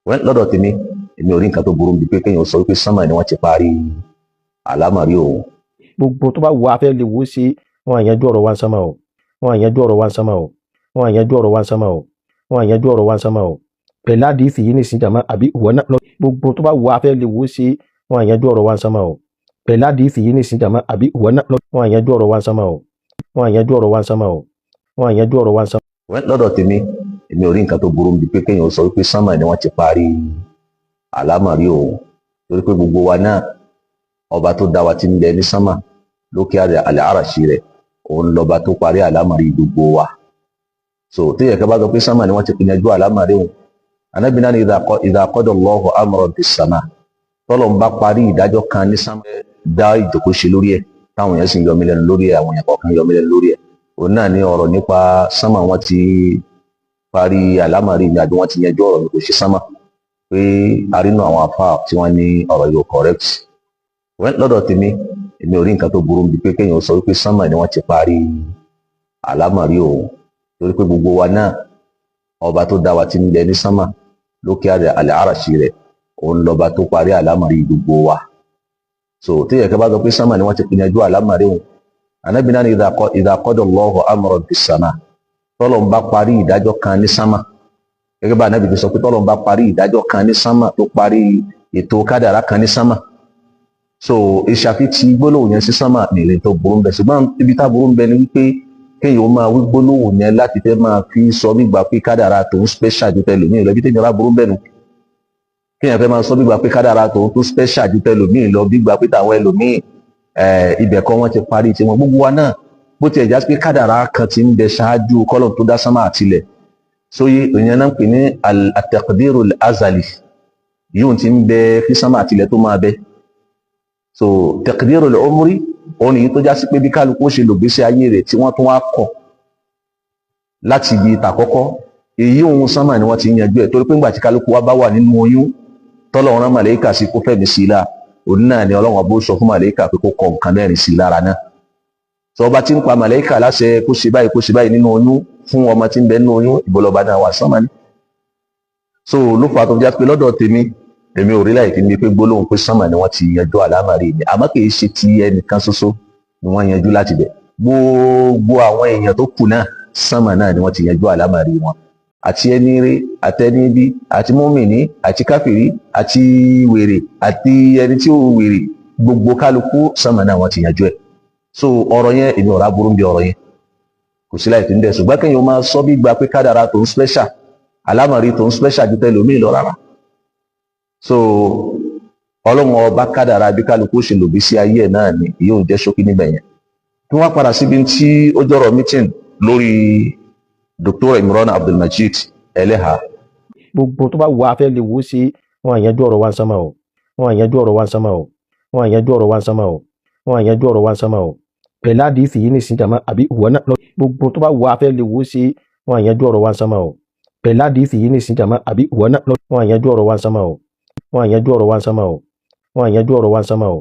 wọ́n lọ́dọ̀ tèmi èmi ò rí nǹkan tó burú bíi pé kéèyàn sọ wípé sánmà ni wọ́n ti parí àlámọ̀rí òun. gbogbo tó bá wù á fẹ́ lè wò ó sí wọn àyànjú ọ̀rọ̀ wa ń sánmà o wọn àyànjú ọ̀rọ̀ wa ń sánmà o wọn àyànjú ọ̀rọ̀ wa ń sánmà o wọn àyànjú ọ̀rọ̀ wa ń sánmà o pẹ̀lú àdìsí yìí nìsín jàmá àbí ìwọ náà lọ gbogbo tó bá wù á fẹ́ lè wò ó sí wọn àyànjú ọ̀rọ̀ wa ń sánmà o pẹ̀lú àdìsí yìí nìsín jàmá àbí ìwọ náà lọ wọn àyànjú ọ̀rọ̀ wa ń sánmà o wọn àyànjú ọ̀rọ̀ wa ń sánmà o wọn àyànjú ọ̀rọ̀ wa ń sánmà. wọ́n lọ́dọ̀ tèmi èmi ò rí nǹkan tó burú bíi pé kéèyàn sọ wípé sánmà ni wọ́n ti parí àlámọ̀rí òun torí pé gbogbo wa náà ọba tó dá wa ti ń bẹ ní sánmà lókè àlẹ́ àràṣì rẹ̀ òun lọ́ba tó parí àlámọ̀rí gbogbo wa. so téèyàn kan bá sọ pé sánmà ni wọ́n ti pinnu àlámọ̀rí òun Ànábì ní idha qada Allahu amran bis sama tọ́lọ̀ ń bá parí ìdájọ́ kan ní sánmà dá ìjókòó ṣe lórí ẹ̀ táwọn èèyàn sì ń yọmí lẹ́nu lórí ẹ̀ àwọn èèyàn kọ̀ọ̀kan yọmí lẹ́nu lórí ẹ̀ òun náà ní ọ̀rọ̀ nípa sánmà wọ́n ti parí àlámọ̀rí ni àbí wọ́n ti yanjú ọ̀rọ̀ nípa ṣe sánmà pé arínú àwọn afá tí wọ́n ní ọ̀rọ̀ yóò correct. wọ́n lọ́dọ̀ tèmi èmi ò rí nǹkan tó burú bíi pé kéèyàn sọ wípé sánmà ni wọ́n ti parí àlámọ̀rí òun torí pé gbogbo wa náà ọba tó dá wa ti ń bẹ ní sánmà lókè àlẹ́ àràṣì rẹ̀ òun lọ́ba tó parí àlámọ̀rí gbogbo wa. so téèyàn kan bá sọ pé sánmà ni wọ́n ti pinnu àlámọ̀rí òun Ànábì ní idha qada Allahu amran bis sama tọ́lọ̀ ń bá parí ìdájọ́ kan ní sánmà gẹ́gẹ́ bá Ànábì ti sọ pé tọ́lọ̀ ń bá parí ìdájọ́ kan ní sánmà tó parí ètò kádàrá kan ní sánmà. so ìṣàfihàn gbólóhùn yẹn sí sánmà nílé tó burú ń bẹ ṣùgbọ́n ibi tá burú ń bẹ ni wípé kéèyàn ó máa wí gbólóhùn yẹn láti fẹ́ máa fi sọ nígbà pé kádàrá tòun special ju tẹlòmíì lọ bí téèyàn bá burú ń bẹ nu kéèyàn fẹ́ máa sọ nígbà pé kádàrá tòun tó special ju tẹlòmíì lọ bí gbà pé tàwọn ẹlòmíì ibẹ̀ kan wọ́n ti parí tiwọn gbogbo wa náà bó tiẹ̀ já sí pé kádàrá kan ti ń bẹ ṣáájú kọ́lọ̀ tó dá sánmà àtilẹ̀ sóyè ìyẹn náà ń pè ní at-taqdirul azali yóò ti ń bẹ kí sánmà àtilẹ̀ tó máa bẹ. so taqdirul umri òun nìyí tó já sí pé bí kálukú ṣe lògbésí ayé rẹ̀ tí wọ́n tún wá kọ̀ láti ibi ìtàkọ́kọ́ èyí òun sánmà ni wọ́n ti ń yanjú ẹ̀ torí pé ńgbà tí kálukú wa bá wà nínú oyún tọ́lọ́run rán màlẹ́kà sí kó fẹ̀mí sí i láà òun náà ni Ọlọ́run ọba ó sọ fún màlẹ́kà pé kó kọ nǹkan mẹ́rin sí i lára náà. sọ ọba tí ń pa màlẹ́kà láṣẹ kó ṣe báyìí nínú oyún fún ọmọ tí ń bẹ nínú oyún ìbọlọba náà wà sánmà ni. so ló fà á tó fi já pé lọ́dọ̀ tèmi èmi ò rí láì fi mi pé gbólóhùn pé sánmà ni wọ́n ti yanjú àlámọ̀rí mi àmọ́ kì í ṣe ti ẹnìkan ṣoṣo ni wọ́n yanjú láti bẹ̀ gbogbo àwọn èèyàn tó kù náà sánmà náà ni wọ́n ti yanjú àlámọ̀rí wọn àti ẹni rí àtẹni bí àti mùmínì àti káfìrí àti wèrè àti ẹni tí ó wèrè gbogbo kálukú sánmà náà wọ́n ti yanjú ẹ̀. so ọ̀rọ̀ yẹn èmi ọ̀rá burú bí ọ̀rọ̀ yẹn kò sí láì fi ń dẹ̀ ṣùgbọ́n kéèyàn máa sọ bí gba pé kádàrá tó ń special àlámọ̀rí tó ń special ju tẹlòmíì lọ rárá. so Ọlọ́run ọba kádàrá bí kálukú ṣe lòbí sí ayé ẹ̀ náà ni yóò jẹ́ ṣókí níbẹ̀ yẹn. tí wọ́n padà síbi tí ó jọ̀rọ̀ meeting lórí Dr. Imran Abdulmajid Eleha. gbogbo tó bá wù á fẹ́ lè wò ó sí wọn àyànjú ọ̀rọ̀ wa ń sánmà o wọn àyànjú ọ̀rọ̀ wa ń sánmà o wọn àyànjú ọ̀rọ̀ wa ń sánmà o wọn àyànjú ọ̀rọ̀ wa ń sánmà o pẹ̀lú àdìsí yìí nìsín jàmá àbí ìwọ náà lọ gbogbo tó bá wù á fẹ́ lè wò ó sí wọn àyànjú ọ̀rọ̀ wa ń sánmà o pẹ̀lú àdìsí yìí nìsín jàmá àbí ìwọ náà lọ wọn àyànjú ọ̀rọ̀ wa ń sánmà o wọn àyànjú ọ̀rọ̀ wa ń sánmà o wọn àyànjú ọ̀rọ̀ wa ń sánmà o.